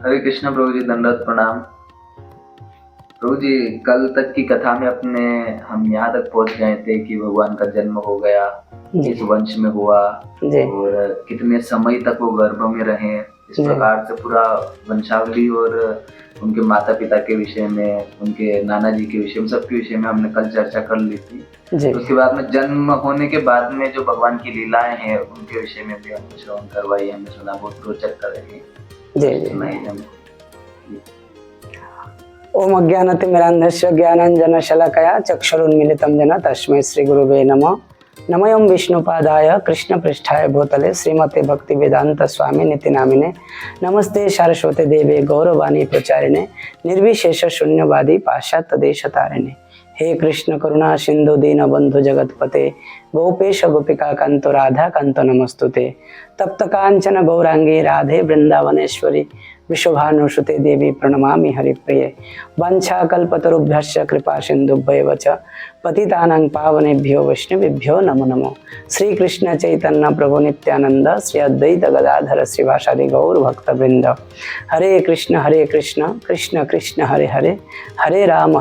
हरे कृष्ण प्रभु जी, दंडवत प्रणाम। प्रभु जी, कल तक की कथा में हम यहाँ तक पहुँच गए थे कि भगवान का जन्म हो गया, इस वंश में हुआ और कितने समय तक वो गर्भ में रहे। इस प्रकार से पूरा वंशावली और उनके माता पिता के विषय में, उनके नाना जी के विषय में, सबके विषय में हमने कल चर्चा कर ली थी। तो उसके बाद में जन्म होने के बाद में जो भगवान की लीलाएं हैं उनके विषय में भी हमने श्रवण करवाई, हमने सुना, बहुत रोचक कर रहे हैं। ओम अज्ञानतिमिरान्धस्य ज्ञानाञ्जनशलाकया चक्षुरुन्मीलितं येन तस्मै श्रीगुरुवे नमः। नमोऽयं विष्णुपादाय कृष्णपृष्ठाय भूतले श्रीमते भक्तिवेदांत स्वामी निति नामिने। नमस्ते सरस्वती देवे गौरवाणी प्रचारिणे निर्विशेष शून्यवादी पाश्चात्य देशतारिणे। हे कृष्ण करुणा सिंधु दीनबंधु जगतपते गोपेश गोपिका कांतो राधा कांतो नमस्तुते। तप्त कांचन गौरांगी राधे वृंदावनेश्वरी विश्वभानुसुते देवी प्रणमामि हरिप्रिये। वंशाकल्पतरुभ्यश्च कृपा सिन्धुभ्यैव च पतितानां पावनेभ्यो वैष्णवेभ्यो नमो नमो। श्री कृष्ण चैतन्य प्रभु नित्यानंद श्री अद्वैत गदाधर श्रीवासादि गौर भक्तवृंद। हरे कृष्ण कृष्ण कृष्ण हरे हरे, हरे राम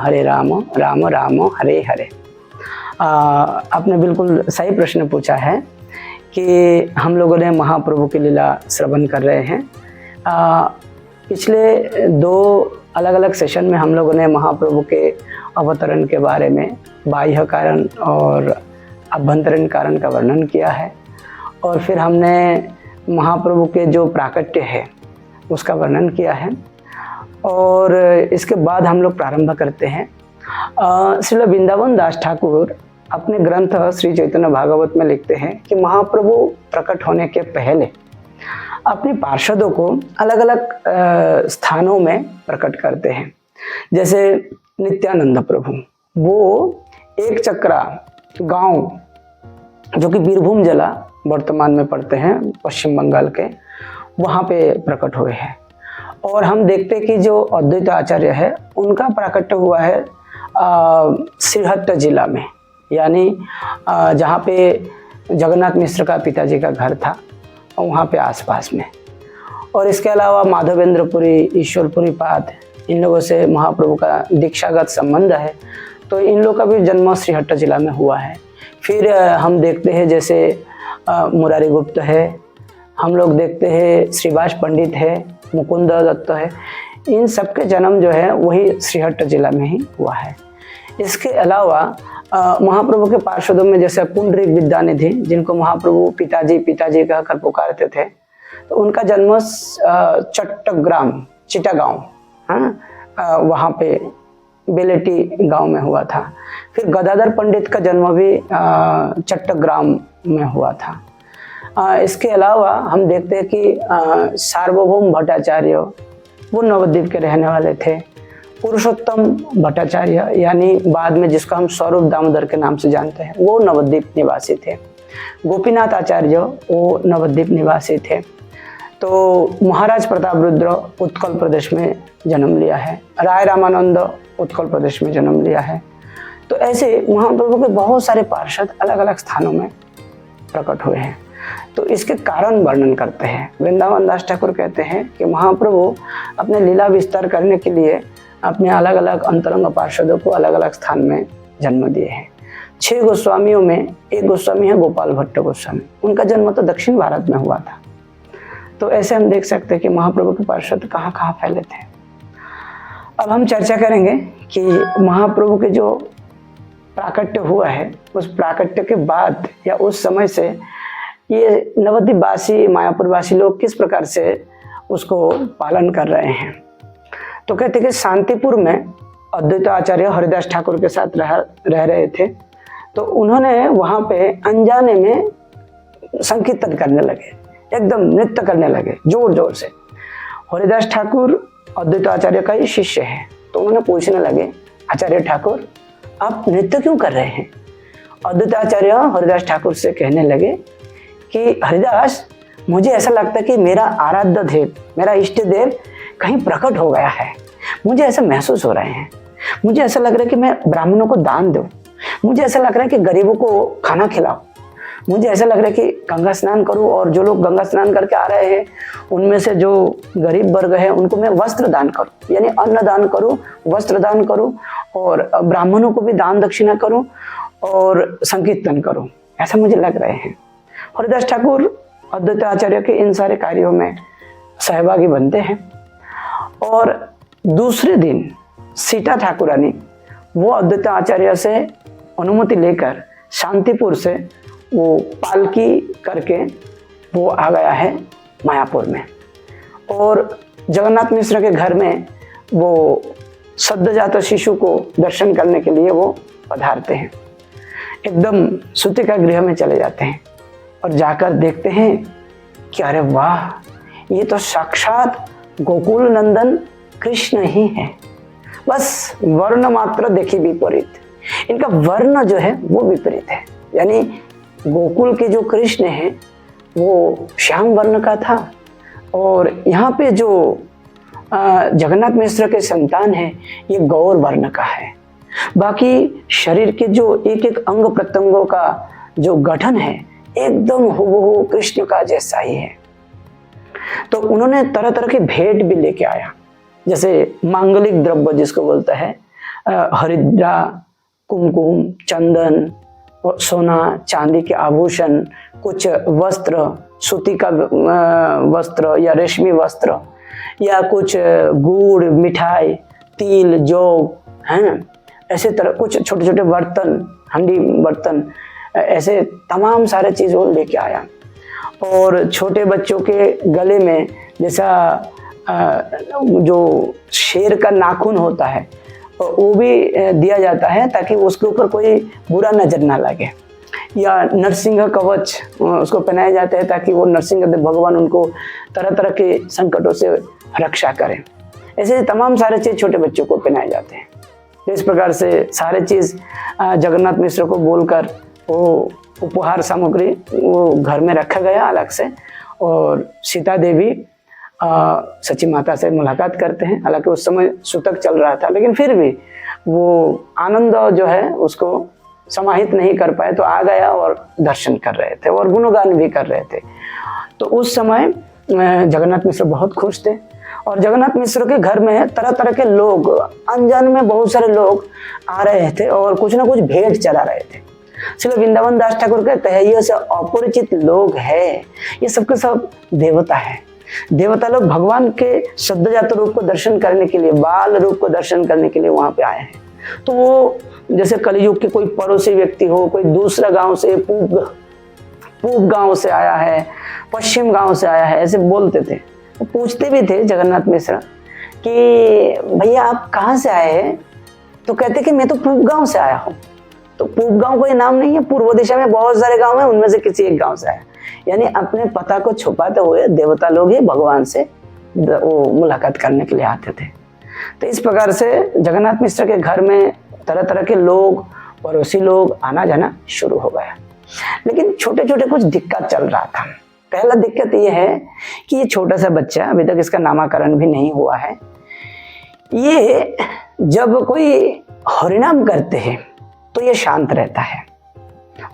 राम राम हरे हरे। आपने बिल्कुल सही प्रश्न पूछा है कि हम लोगों ने महाप्रभु की लीला श्रवण कर रहे हैं। पिछले 2 अलग अलग सेशन में हम लोगों ने महाप्रभु के अवतरण के बारे में बाह्य कारण और अभ्यंतरीण कारण का वर्णन किया है, और फिर हमने महाप्रभु के जो प्राकट्य है उसका वर्णन किया है। और इसके बाद हम लोग प्रारंभ करते हैं। श्रील वृंदावन दास ठाकुर अपने ग्रंथ श्री चैतन्य भागवत में लिखते हैं कि महाप्रभु प्रकट होने के पहले अपने पार्षदों को अलग अलग स्थानों में प्रकट करते हैं। जैसे नित्यानंद प्रभु, वो एक चक्रा गांव जो कि बीरभूम जिला वर्तमान में पड़ते हैं पश्चिम बंगाल के, वहाँ पे प्रकट हुए हैं। और हम देखते हैं कि जो अद्वैत आचार्य है उनका प्राकट्य हुआ है सिरहट्ट जिला में, यानी जहाँ पे जगन्नाथ मिश्र का पिताजी का घर था और वहाँ पे आसपास में। और इसके अलावा माधवेंद्रपुरी, ईश्वरपुरी पाद, इन लोगों से महाप्रभु का दीक्षागत संबंध है, तो इन लोगों का भी जन्म श्रीहट्ट जिला में हुआ है। फिर हम देखते हैं जैसे मुरारी गुप्त है, हम लोग देखते हैं श्रीवास पंडित है, मुकुंद दत्त है, इन सब के जन्म जो है वही श्रीहट्ट जिला में ही हुआ है। इसके अलावा महाप्रभु के पार्षदों में जैसे पुंडरीक विद्यानिधि, जिनको महाप्रभु पिताजी कहकर पुकारते थे, तो उनका जन्म चट्टग्राम, चिटागांव, वहाँ पे बेलेटी गांव में हुआ था। फिर गदाधर पंडित का जन्म भी चट्टग्राम में हुआ था। इसके अलावा हम देखते हैं कि सार्वभौम भट्टाचार्य, वो नवद्वीप के रहने वाले थे। पुरुषोत्तम भट्टाचार्य, यानी बाद में जिसको हम स्वरूप दामोदर के नाम से जानते हैं, वो नवद्वीप निवासी थे। गोपीनाथ आचार्य वो नवद्वीप निवासी थे। तो महाराज प्रताप रुद्र उत्कल प्रदेश में जन्म लिया है। राय रामानंद उत्कल प्रदेश में जन्म लिया है। तो ऐसे महाप्रभु के बहुत सारे पार्षद अलग अलग स्थानों में प्रकट हुए हैं। तो इसके कारण वर्णन करते हैं। वृंदावन दास ठाकुर कहते हैं कि महाप्रभु अपने लीला विस्तार करने के लिए अपने अलग अलग अंतरंग पार्षदों को अलग अलग स्थान में जन्म दिए हैं। 6 गोस्वामियों में एक गोस्वामी है गोपाल भट्ट गोस्वामी, उनका जन्म तो दक्षिण भारत में हुआ था। तो ऐसे हम देख सकते हैं कि महाप्रभु के पार्षद कहाँ कहाँ फैले थे। अब हम चर्चा करेंगे कि महाप्रभु के जो प्राकट्य हुआ है, उस प्राकट्य के बाद या उस समय से ये नवद्वीप वासी, मायापुर वासी लोग किस प्रकार से उसको पालन कर रहे हैं। तो कहते कि शांतिपुर में अद्वैत आचार्य हरिदास ठाकुर के साथ रह रहे थे। तो उन्होंने वहाँ पे अनजाने में संकीर्तन करने लगे, एकदम नृत्य करने लगे जोर जोर से। हरिदास ठाकुर अद्वैत आचार्य का ही शिष्य है, तो उन्होंने पूछने लगे, आचार्य ठाकुर आप नृत्य क्यों कर रहे हैं। अद्वैत आचार्य हरिदास ठाकुर से कहने लगे कि हरिदास, मुझे ऐसा लगता है कि मेरा आराध्य देव, मेरा इष्ट देव कहीं प्रकट हो गया है। मुझे ऐसा महसूस हो रहे हैं। मुझे ऐसा लग रहा है कि मैं ब्राह्मणों को दान दूं। मुझे ऐसा लग रहा है कि गरीबों को खाना खिलाओ। मुझे ऐसा लग रहा है कि गंगा स्नान करूं, और जो लोग गंगा स्नान करके आ रहे हैं उनमें से जो गरीब वर्ग है उनको मैं वस्त्र दान करूं, यानी अन्न दान करूं, वस्त्र दान करूं, और ब्राह्मणों को भी दान दक्षिणा करूं और संकीर्तन करूं, ऐसा मुझे लग रहे हैं। हरिदास ठाकुर अद्वैत आचार्य के इन सारे कार्यों में सहभागी बनते हैं। और दूसरे दिन सीता ठाकुरानी वो अद्वैत आचार्य से अनुमति लेकर शांतिपुर से वो पालकी करके वो आ गया है मायापुर में, और जगन्नाथ मिश्र के घर में वो सद्योजात शिशु को दर्शन करने के लिए वो पधारते हैं। एकदम सूतिका गृह में चले जाते हैं और जाकर देखते हैं कि अरे वाह, ये तो साक्षात गोकुल नंदन कृष्ण ही है, बस वर्ण मात्र देखी विपरीत। इनका वर्ण जो है वो विपरीत है, यानी गोकुल के जो कृष्ण है वो श्याम वर्ण का था, और यहाँ पे जो जगन्नाथ मिश्र के संतान है ये गौर वर्ण का है। बाकी शरीर के जो एक एक अंग प्रत्यंगों का जो गठन है एकदम हुबहू कृष्ण का जैसा ही है। तो उन्होंने तरह तरह की भेंट भी लेके आया, जैसे मांगलिक द्रव्य जिसको बोलता है, हरिद्रा, कुमकुम, चंदन, सोना चांदी के आभूषण, कुछ वस्त्र, सूती का वस्त्र या रेशमी वस्त्र, या कुछ गुड़, मिठाई, तिल, जौ, हैं, ऐसे तरह कुछ छोटे छोटे बर्तन, हंडी बर्तन, ऐसे तमाम सारे चीज़ वो लेके आया। और छोटे बच्चों के गले में जैसा जो शेर का नाखून होता है वो भी दिया जाता है ताकि उसके ऊपर कोई बुरा नजर ना लगे, या नरसिंह कवच उसको पहनाया जाता है ताकि वो नरसिंह भगवान उनको तरह तरह के संकटों से रक्षा करें। ऐसे तमाम सारे चीज़ छोटे बच्चों को पहनाए जाते हैं। इस प्रकार से सारे चीज़ जगन्नाथ मिश्र को बोलकर वो उपहार सामग्री वो घर में रखा गया अलग से, और सीता देवी सची माता से मुलाकात करते हैं। हालांकि उस समय सूतक चल रहा था, लेकिन फिर भी वो आनंद जो है उसको समाहित नहीं कर पाए, तो आ गया और दर्शन कर रहे थे और गुणगान भी कर रहे थे। तो उस समय जगन्नाथ मिश्र बहुत खुश थे, और जगन्नाथ मिश्र के घर में तरह तरह के लोग, अनजान में बहुत सारे लोग आ रहे थे और कुछ ना कुछ भेंट चला रहे थे। इसलिए वृंदावन दास ठाकुर कहते हैं ये सब अपरिचित लोग हैं, ये सबके सब देवता है। देवता लोग भगवान के सद्योजात रूप को दर्शन करने के लिए, बाल रूप को दर्शन करने के लिए वहां पे आए हैं। तो वो जैसे कलयुग के कोई पड़ोसी व्यक्ति हो, कोई दूसरा गांव से, पूर्व गांव से आया है, पश्चिम गांव से आया है, ऐसे बोलते थे। वो पूछते भी थे जगन्नाथ मिश्र कि भैया आप कहाँ से आए हैं? तो कहते कि मैं तो पूर्व गांव से आया हूँ। तो पूर्व गांव कोई नाम नहीं है, पूर्व दिशा में बहुत सारे गांव हैं, उनमें से किसी एक गांव से आया। यानी अपने पता को छुपाते हुए देवता लोग ही भगवान से वो मुलाकात करने के लिए आते थे। तो इस प्रकार से जगन्नाथ मिश्र के घर में तरह तरह के लोग, पड़ोसी लोग आना जाना शुरू हो गया। लेकिन छोटे छोटे कुछ दिक्कत चल रहा था। पहला दिक्कत ये है कि ये छोटा सा बच्चा, अभी तक इसका नामकरण भी नहीं हुआ है, ये जब कोई हरिनाम करते हैं तो ये शांत रहता है,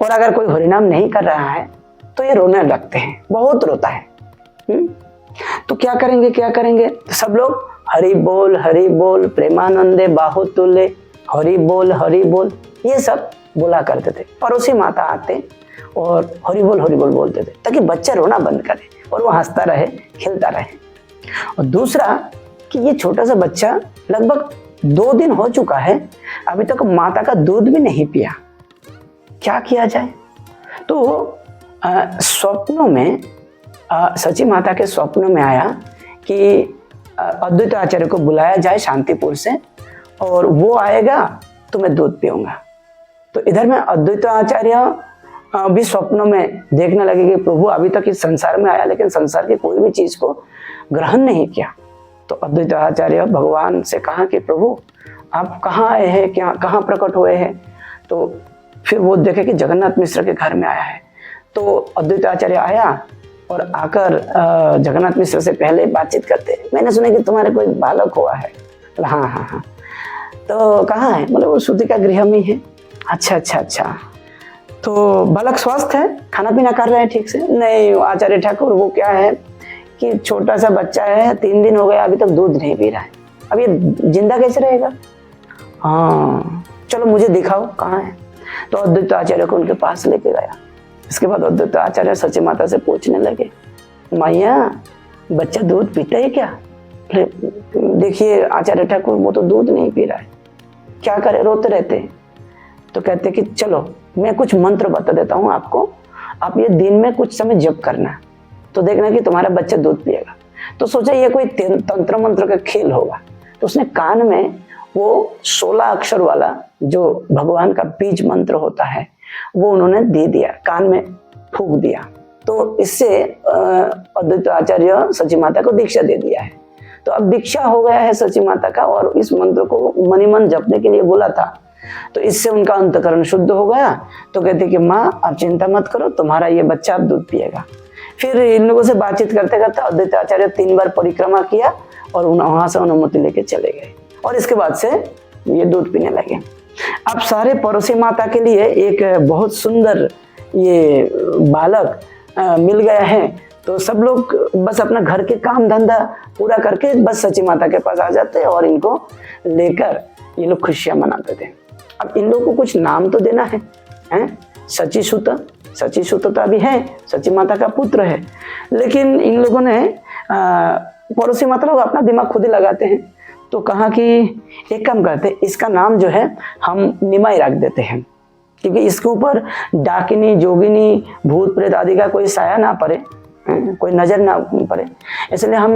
और अगर कोई हरिनाम नहीं कर रहा है तो ये रोने लगते हैं, बहुत रोता है। तो क्या करेंगे? तो सब लोग हरि बोल प्रेमानंदे बाहुतुल्य, हरि बोल ये सब बोला करते थे। पड़ोसी माता आते और हरि बोल बोलते थे ताकि बच्चा रोना बंद करे और वो हंसता रहे, खेलता रहे। और दूसरा कि ये छोटा सा बच्चा लगभग 2 दिन हो चुका है, अभी तक माता का दूध भी नहीं पिया, क्या किया जाए? तो स्वप्नों में सची माता के स्वप्नों में आया कि अद्वैत आचार्य को बुलाया जाए शांतिपुर से, और वो आएगा तो मैं दूध पीऊंगा। तो इधर में अद्वैत आचार्य भी स्वप्नों में देखने लगे कि प्रभु अभी तक इस संसार में आया लेकिन संसार की कोई भी चीज को ग्रहण नहीं किया। तो अद्वैत आचार्य भगवान से कहा कि प्रभु आप कहाँ आए हैं, क्या कहाँ प्रकट हुए हैं? तो फिर वो देखे कि जगन्नाथ मिश्र के घर में आया है। तो अद्वैत आचार्य आया और आकर जगन्नाथ मिश्र से पहले बातचीत करते, मैंने सुना कि तुम्हारे कोई बालक हुआ है। तो हाँ। तो कहाँ है? बोले वो सूतिका गृह में है। अच्छा। तो बालक स्वस्थ है, खाना पीना कर रहे हैं ठीक से? नहीं आचार्य ठाकुर, वो क्या है कि छोटा सा बच्चा है, 3 दिन हो गया अभी तक दूध नहीं पी रहा है, अब ये जिंदा कैसे रहेगा? हाँ चलो मुझे दिखाओ कहाँ है। तो अद्वैत आचार्य को उनके पास लेके गया। इसके बाद अद्वैत आचार्य सची माता से पूछने लगे, मैया बच्चा दूध पीता है क्या? देखिए आचार्य ठाकुर वो तो दूध नहीं पी रहा है, क्या करे, रोते रहते हैं। तो कहते कि चलो मैं कुछ मंत्र बता देता हूँ आपको, आप ये दिन में कुछ समय जप करना, तो देखना कि तुम्हारा बच्चा दूध पिएगा। तो सोचा ये कोई तंत्र मंत्र का खेल होगा। तो उसने कान में वो 16 अक्षर वाला जो भगवान का बीज मंत्र होता है वो उन्होंने दे दिया, कान में फूंक दिया। तो इससे अद्वैत आचार्य सची माता को दीक्षा दे दिया है। तो अब दीक्षा हो गया है सची माता का, और इस मंत्र को मनी मन जपने के लिए बोला था। तो इससे उनका अंतकरण शुद्ध हो गया। तो कहते कि माँ आप चिंता मत करो, तुम्हारा ये बच्चा अब दूध पिएगा। फिर इन लोगों से बातचीत करते करते अद्वैत आचार्य 3 बार परिक्रमा किया और वहां से अनुमति लेके चले गए, और इसके बाद से ये दूध पीने लगे। अब सारे पड़ोसी माता के लिए एक बहुत सुंदर ये बालक मिल गया है। तो सब लोग बस अपना घर के काम धंधा पूरा करके बस सची माता के पास आ जाते और इनको लेकर ये लोग खुशियां मनाते थे। अब इन लोगों को कुछ नाम तो देना है, हैं? सची सुत तो अभी है, सची माता का पुत्र है, लेकिन इन लोगों ने पड़ोसी माता लोग अपना दिमाग खुद ही लगाते हैं। तो कहा कि एक काम करते, इसका नाम जो है हम निमाई रख देते हैं, क्योंकि इसके ऊपर डाकिनी जोगिनी भूत प्रेत आदि का कोई साया ना पड़े, कोई नजर ना पड़े, इसलिए हम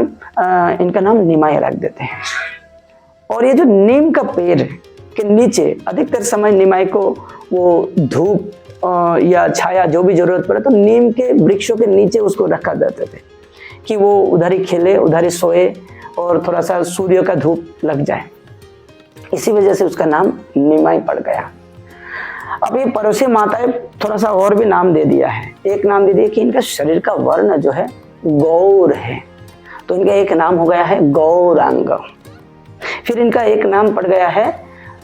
इनका नाम निमाई रख देते हैं। और ये जो नीम का पेड़ के नीचे अधिकतर समय निमाई को वो धूप या छाया जो भी जरूरत पड़े तो नीम के वृक्षों के नीचे उसको रखा जाते थे कि वो उधर ही खेले, उधर ही सोए और थोड़ा सा सूर्य का धूप लग जाए। इसी वजह से उसका नाम निमाई पड़ गया। अब ये पड़ोसी माताएं थोड़ा सा और भी नाम दे दिया है। एक नाम दे दिया कि इनका शरीर का वर्ण जो है गौर है, तो इनका एक नाम हो गया है गौरांग। फिर इनका एक नाम पड़ गया है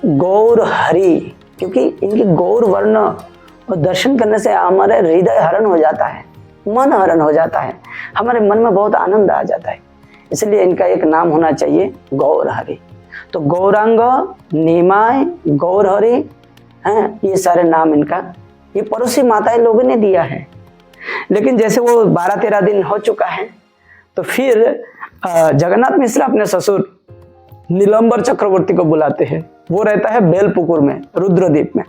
गौर हरि, क्योंकि इनकी गौर वर्ण और दर्शन करने से हमारे हृदय हरण हो जाता है, मन हरण हो जाता है, हमारे मन में बहुत आनंद आ जाता है, इसलिए इनका एक नाम होना चाहिए गौर हरि। तो गौरांग, निमाय, गौर हरि हैं, ये सारे नाम इनका ये पड़ोसी माताएं लोगों ने दिया है। लेकिन जैसे वो 12-13 दिन हो चुका है तो फिर जगन्नाथ मिश्र अपने ससुर नीलंबर चक्रवर्ती को बुलाते हैं। वो रहता है बेलपुकुर में, रुद्रद्वीप में,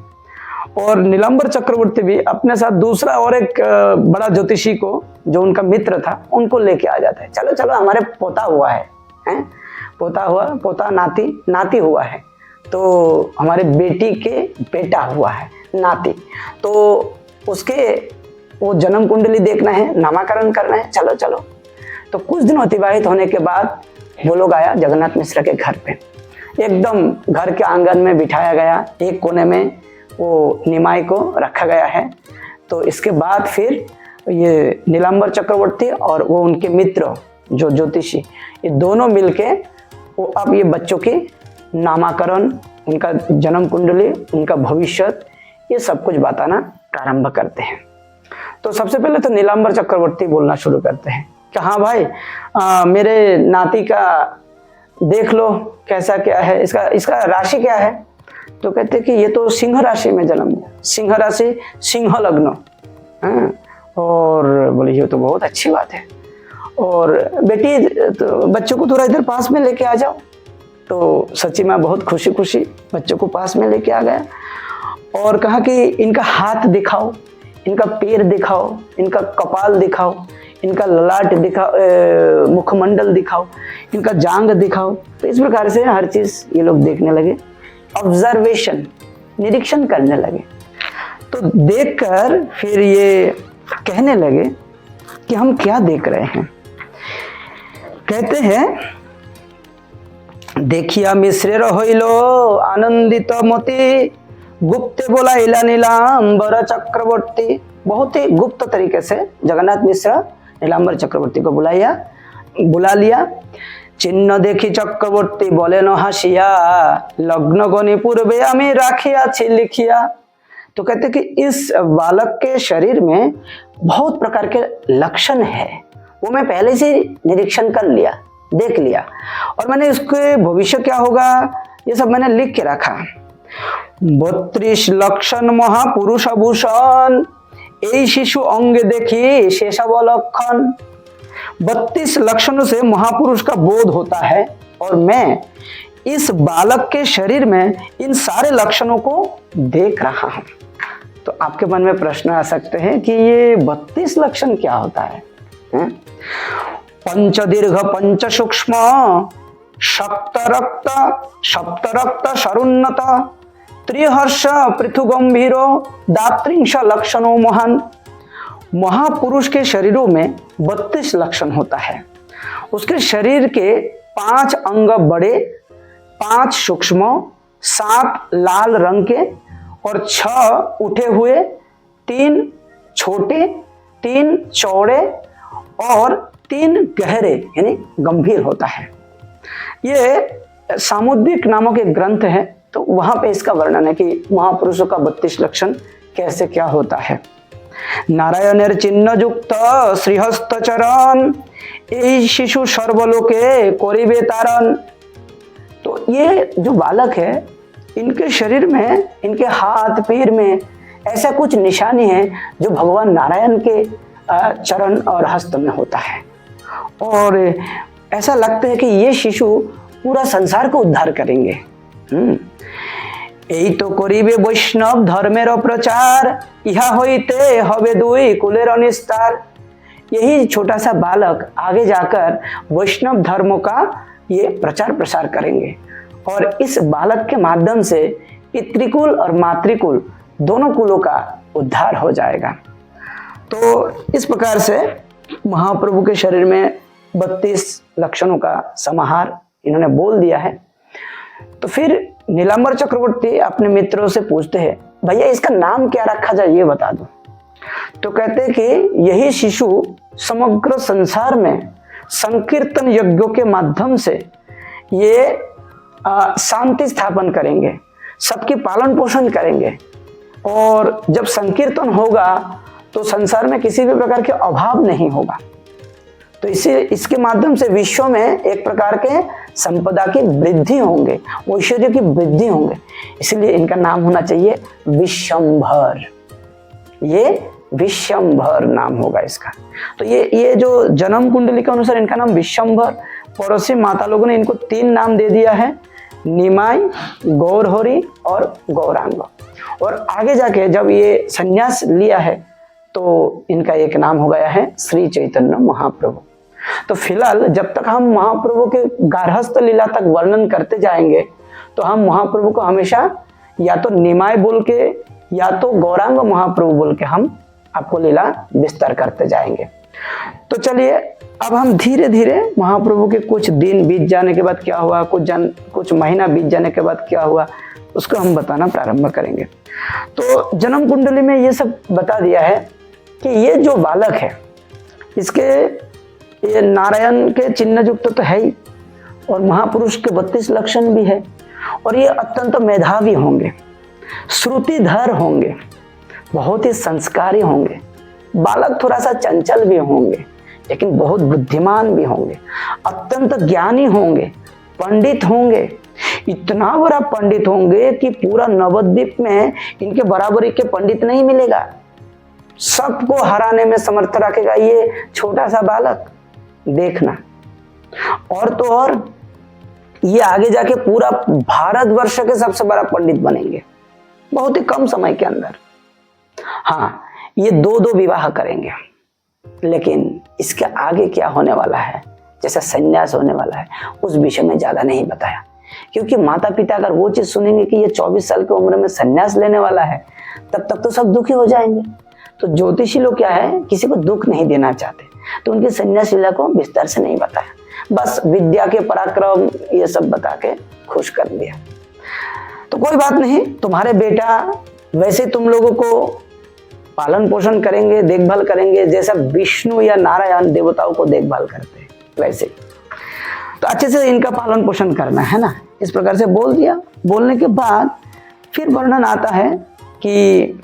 और नीलंबर चक्रवर्ती भी अपने साथ दूसरा और एक बड़ा ज्योतिषी को जो उनका मित्र था उनको लेके आ जाता है। चलो चलो हमारे पोता हुआ है, हैं? पोता नाती हुआ है, तो हमारे बेटी के बेटा हुआ है नाती, तो उसके वो जन्म कुंडली देखना है, नामकरण करना है, चलो चलो। तो कुछ दिन अतिबाहित होने के बाद वो लोग आया जगन्नाथ मिश्र के घर पे, एकदम घर के आंगन में बिठाया गया, एक कोने में वो निमाई को रखा गया है। तो इसके बाद फिर ये नीलांबर चक्रवर्ती और वो उनके मित्र जो ज्योतिषी, ये दोनों मिलके वो अब ये बच्चों के नामकरण, उनका जन्म कुंडली, उनका भविष्य, ये सब कुछ बताना प्रारंभ करते हैं। तो सबसे पहले तो नीलांबर चक्रवर्ती बोलना शुरू करते हैं कि हाँ भाई, मेरे नाती का देख लो कैसा क्या है, इसका राशि क्या है। तो कहते कि ये तो सिंह राशि में जन्म लिया, सिंह राशि, सिंह लग्न, और बोले ये तो बहुत अच्छी बात है, और बेटी तो बच्चों को थोड़ा इधर पास में लेके आ जाओ। तो सच्ची माँ बहुत खुशी बच्चों को पास में लेके आ गया और कहा कि इनका हाथ दिखाओ, इनका पैर दिखाओ, इनका कपाल दिखाओ, इनका ललाट दिखाओ, मुखमंडल दिखाओ, इनका जांग दिखाओ। तो इस प्रकार से हर चीज ये लोग देखने लगे, ऑब्जर्वेशन, निरीक्षण करने लगे। तो देखकर फिर ये कहने लगे कि हम क्या देख रहे हैं। कहते हैं देखिया मिश्रेर हইল आनंदित मोती, गुप्त बोलाइला नीलांबर चक्रवर्ती। बहुत ही गुप्त तरीके से जगन्नाथ मिश्र नीलांबर चक्रवर्ती को बुला लिया। चिन्ह देखी चक्रवर्ती बोलेन हासिया, लग्न गणि पूर्वे आमी राखियाछि लिखिया। तो कहते कि इस बालक के शरीर में बहुत प्रकार के लक्षण है, वो मैं पहले से निरीक्षण कर लिया, देख लिया, और मैंने इसके भविष्य क्या होगा ये सब मैंने लिख के रखा। 32 लक्षण महापुरुष भूषण, এই शिशु अंग देखी शेषव लक्षण। 32 लक्षणों से महापुरुष का बोध होता है और मैं इस बालक के शरीर में इन सारे लक्षणों को देख रहा हूं। तो आपके मन में प्रश्न आ सकते हैं कि ये 32 लक्षण क्या होता है? पंच दीर्घ पंच सूक्ष्म सप्तरक्त शरुन्नत त्रिहर्ष पृथु गंभीरो दात्रिंश लक्षणों महान। महापुरुष के शरीरों में 32 लक्षण होता है। उसके शरीर के 5 अंग बड़े, 5 सूक्ष्म, 7 लाल रंग के और 6 उठे हुए, 3 छोटे, 3 चौड़े और 3 गहरे यानी गंभीर होता है। ये सामुद्रिक नामक एक ग्रंथ है, तो वहां पे इसका वर्णन है कि महापुरुषों का 32 लक्षण कैसे क्या होता है। नारायणेर चिन्ह युक्त श्रीहस्त चरण, यही शिशु सर्वलोके करिबे तारण। तो ये जो बालक है, इनके शरीर में, इनके हाथ पैर में ऐसा कुछ निशानी है जो भगवान नारायण के चरण और हस्त में होता है, और ऐसा लगता है कि ये शिशु पूरा संसार को उद्धार करेंगे। এই তো করিবে বৈষ্ণব ধর্মের প্রচার, ইহা হইতে হবে দুই কুলের নিস্তার। यही छोटा सा बालक आगे जाकर वैष्णव धर्मों का ये प्रचार प्रसार करेंगे, और इस बालक के माध्यम से पितृकुल और मातृकुल दोनों कुलों का उद्धार हो जाएगा। तो इस प्रकार से महाप्रभु के शरीर में 32 लक्षणों का समाहार इन्होंने बोल दिया है। तो फिर नीलांबर चक्रवर्ती अपने मित्रों से पूछते हैं, भैया इसका नाम क्या रखा जाए ये बता दो। तो कहते हैं कि यही शिशु समग्र संसार में संकीर्तन यज्ञों के माध्यम से ये शांति स्थापन करेंगे, सबकी पालन पोषण करेंगे, और जब संकीर्तन होगा तो संसार में किसी भी प्रकार के अभाव नहीं होगा। तो इसके माध्यम से विश्व में एक प्रकार के संपदा की वृद्धि होंगे, ऐश्वर्य की वृद्धि होंगे, इसलिए इनका नाम होना चाहिए विश्वंभर। ये विश्वंभर नाम होगा इसका। तो ये जो जन्म कुंडली के अनुसार इनका नाम विश्वंभर। पड़ोसी माता लोगों ने इनको 3 नाम दे दिया है, निमाई, गौरहरि और गौरांग। और आगे जाके जब ये संन्यास लिया है तो इनका एक नाम हो गया है श्री चैतन्य महाप्रभु। तो फिलहाल जब तक हम महाप्रभु के गार्हस्थ लीला तक वर्णन करते जाएंगे तो हम महाप्रभु को हमेशा या तो निमाय बोल के या तो गौरांग महाप्रभु बोल के हम आपको लीला विस्तार करते जाएंगे। तो चलिए अब हम धीरे धीरे महाप्रभु के कुछ दिन बीत जाने के बाद क्या हुआ, कुछ महीना बीत जाने के बाद क्या हुआ, उसको हम बताना प्रारंभ करेंगे। तो जन्म कुंडली में ये सब बता दिया है कि ये जो बालक है इसके ये नारायण के चिन्ह युक्त तो है ही, और महापुरुष के 32 लक्षण भी है, और ये अत्यंत मेधावी होंगे, श्रुतिधर होंगे, बहुत ही संस्कारी होंगे। बालक थोड़ा सा चंचल भी होंगे लेकिन बहुत बुद्धिमान भी होंगे, अत्यंत ज्ञानी होंगे, पंडित होंगे, इतना बड़ा पंडित होंगे कि पूरा नवद्वीप में इनके बराबरी के पंडित नहीं मिलेगा। सबको हराने में समर्थ रखेगा ये छोटा सा बालक, देखना। और तो और ये आगे जाके पूरा भारतवर्ष के सबसे बड़ा पंडित बनेंगे बहुत ही कम समय के अंदर। हाँ, ये 2 विवाह करेंगे, लेकिन इसके आगे क्या होने वाला है, जैसे संन्यास होने वाला है, उस विषय में ज्यादा नहीं बताया, क्योंकि माता पिता अगर वो चीज सुनेंगे कि ये 24 साल की उम्र में संन्यास लेने वाला है, तब तक तो सब दुखी हो जाएंगे। तो ज्योतिषी लोग क्या है, किसी को दुख नहीं देना चाहते, तो उनकी संन्यास लीला को विस्तार से नहीं बताया, बस विद्या के पराक्रम ये सब बता के खुश कर दिया। तो कोई बात नहीं, तुम्हारे बेटा वैसे तुम लोगों को पालन पोषण करेंगे, देखभाल करेंगे, जैसा विष्णु या नारायण देवताओं को देखभाल करते हैं वैसे। तो अच्छे से इनका पालन पोषण करना है ना, इस प्रकार से बोल दिया। बोलने के बाद फिर वर्णन आता है कि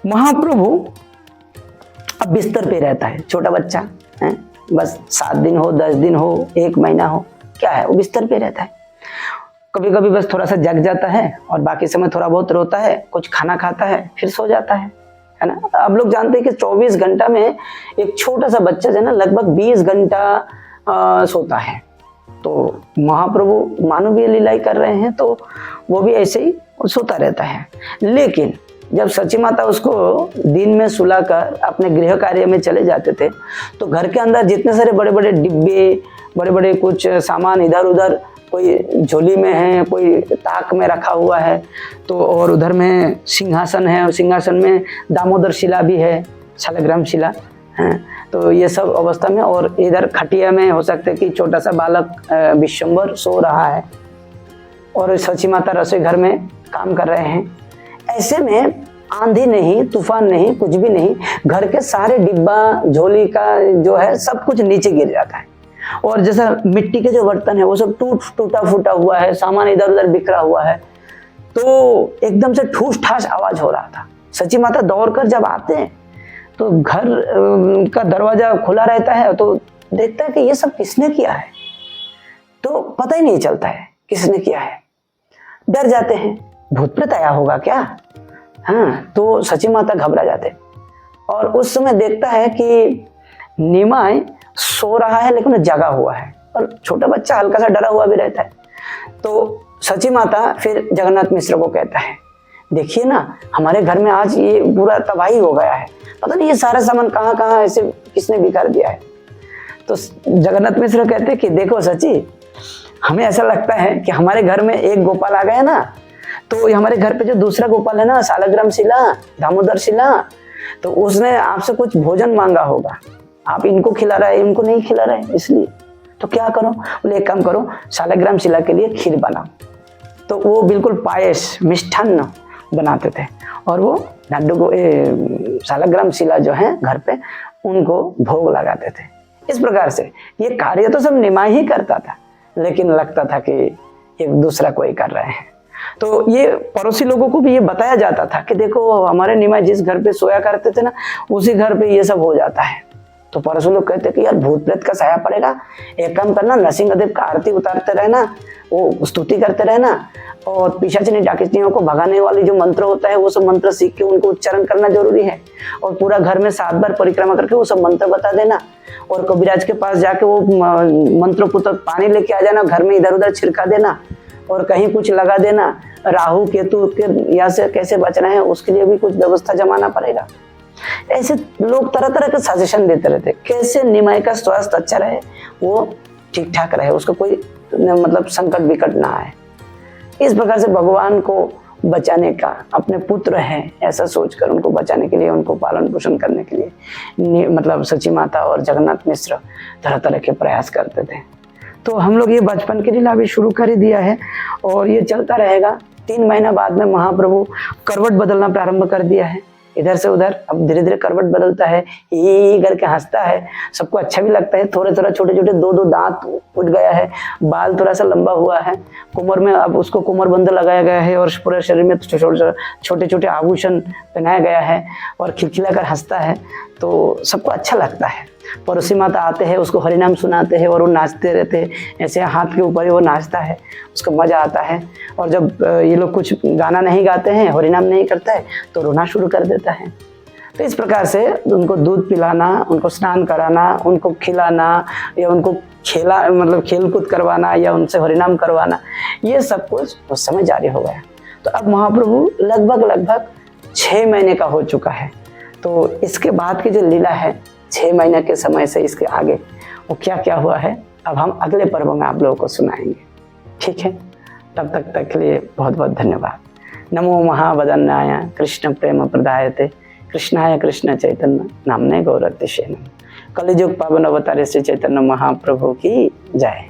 महाप्रभु अब बिस्तर पे रहता है, छोटा बच्चा है, बस 7 दिन हो, 10 दिन हो, 1 महीना हो, क्या है, वो बिस्तर पे रहता है। कभी कभी बस थोड़ा सा जग जाता है और बाकी समय थोड़ा बहुत रोता है, कुछ खाना खाता है, फिर सो जाता है ना। आप लोग जानते हैं कि 24 घंटा में एक छोटा सा बच्चा जो है ना लगभग 20 घंटा सोता है। तो महाप्रभु मानवीय लीलाएं कर रहे हैं तो वो भी ऐसे ही सोता रहता है। लेकिन जब सची माता उसको दिन में सुलाकर अपने गृह कार्य में चले जाते थे तो घर के अंदर जितने सारे बड़े बड़े डिब्बे, बड़े बड़े कुछ सामान इधर उधर, कोई झोली में है, कोई ताक में रखा हुआ है, तो और उधर में सिंहासन है और सिंहासन में दामोदर शिला भी है, शालग्राम शिला है। तो ये सब अवस्था में, और इधर खटिया में हो सकता है कि छोटा सा बालक विश्वम्बर सो रहा है और सची माता रसोई घर में काम कर रहे हैं। ऐसे में आंधी नहीं, तूफान नहीं, कुछ भी नहीं, घर के सारे डिब्बा झोली का जो है सब कुछ नीचे गिर जाता है और जैसा मिट्टी के जो बर्तन है वो सब टूटा फूटा हुआ है, सामान इधर उधर बिखरा हुआ है। तो एकदम से ठूस ठास आवाज हो रहा था। सची माता दौड़कर जब आते हैं तो घर का दरवाजा खुला रहता है तो देखता है कि ये सब किसने किया है, तो पता ही नहीं चलता है किसने किया है। डर जाते हैं, भूत प्रेत आया होगा क्या। हाँ, तो सची माता घबरा जाते और उस समय देखता है कि निमाय सो रहा है लेकिन जगा हुआ है और छोटा बच्चा हल्का सा डरा हुआ भी रहता है। तो सची माता फिर जगन्नाथ मिश्र को कहता है, देखिए ना हमारे घर में आज ये पूरा तबाही हो गया है, पता नहीं ये सारा सामान कहाँ कहाँ ऐसे किसने बिगाड़ दिया है। तो जगन्नाथ मिश्र कहते कि देखो सची, हमें ऐसा लगता है कि हमारे घर में एक गोपाल आ गया ना, तो हमारे घर पे जो दूसरा गोपाल है ना, शालग्राम शिला, दामोदर शिला, तो उसने आपसे कुछ भोजन मांगा होगा, आप इनको खिला रहे हैं, इनको नहीं खिला रहे, इसलिए तो क्या करो, बोले एक काम करो, शालग्राम शिला के लिए खीर बनाओ। तो वो बिल्कुल पायस, मिष्ठान्न बनाते थे और वो लड्डू को शालग्राम शिला जो है घर पे उनको भोग लगाते थे। इस प्रकार से ये कार्य तो सब निमाई ही करता था, लेकिन लगता था कि ये दूसरा कोई कर रहे हैं। तो ये पड़ोसी लोगों को भी ये बताया जाता था कि देखो हमारे निमाई जिस घर पे सोया करते थे ना, उसी घर पे ये सब हो जाता है। तो पड़ोसी लोग कहते कि यार भूत प्रेत का साया पड़ेगा, एक काम करना, नरसिंहदेव का आरती उतारते रहना, वो स्तुति करते रहना और पिशाचिनी डाकिनियों को भगाने वाली जो मंत्र होता है वो सब मंत्र सीख के उनको उच्चारण करना जरूरी है और पूरा घर में 7 बार परिक्रमा करके वो सब मंत्र बता देना और कबीराज के पास जाके वो मंत्रोपुत्र पानी लेके आ जाना, घर में इधर उधर छिड़का देना और कहीं कुछ लगा देना। राहु केतु के यहाँ से कैसे बचना है उसके लिए भी कुछ व्यवस्था जमाना पड़ेगा। ऐसे लोग तरह तरह के सजेशन देते रहते, कैसे निमाई का स्वास्थ्य अच्छा रहे, वो ठीक ठाक रहे, उसको कोई मतलब संकट विकट ना आए। इस प्रकार से भगवान को बचाने का, अपने पुत्र हैं ऐसा सोचकर उनको बचाने के लिए, उनको पालन पोषण करने के लिए मतलब सची माता और जगन्नाथ मिश्र तरह तरह के प्रयास करते थे। तो हम लोग ये बचपन की लीला भी शुरू कर ही दिया है और ये चलता रहेगा। 3 महीना बाद में महाप्रभु करवट बदलना प्रारंभ कर दिया है, इधर से उधर अब धीरे धीरे करवट बदलता है, ये करके हंसता है, सबको अच्छा भी लगता है। थोड़े थोड़ा छोटे छोटे 2-2 दांत उठ गया है, बाल थोड़ा सा लंबा हुआ है, कुमर में अब उसको कुमरबंद लगाया गया है और पूरे शरीर में छोटे छोटे आभूषण पहनाया गया है और खिलखिला कर हंसता है, तो सबको अच्छा लगता है। पड़ोसी माता आते हैं, उसको हरिनाम सुनाते हैं और वो नाचते रहते हैं, ऐसे हाथ के ऊपर ही वो नाचता है, उसको मज़ा आता है। और जब ये लोग कुछ गाना नहीं गाते हैं, हरिनाम नहीं करता है, तो रोना शुरू कर देता है। तो इस प्रकार से उनको दूध पिलाना, उनको स्नान कराना, उनको खिलाना या उनको मतलब खेल कूद करवाना या उनसे हरिनाम करवाना, ये सब कुछ उस समय जारी हो गया। तो अब महाप्रभु लगभग 6 महीने का हो चुका है। तो इसके बाद की जो लीला है 6 महीने के समय से इसके आगे वो क्या क्या हुआ है, अब हम अगले पर्व में आप लोगों को सुनाएंगे। ठीक है, तब तक के लिए बहुत बहुत धन्यवाद। नमो महावदन्याय कृष्ण प्रेम प्रदायते कृष्णाय कृष्ण चैतन्य नामने गौरतिशे नमः। कलिजुग पावन अवतारे श्री चैतन्य महाप्रभु की जय।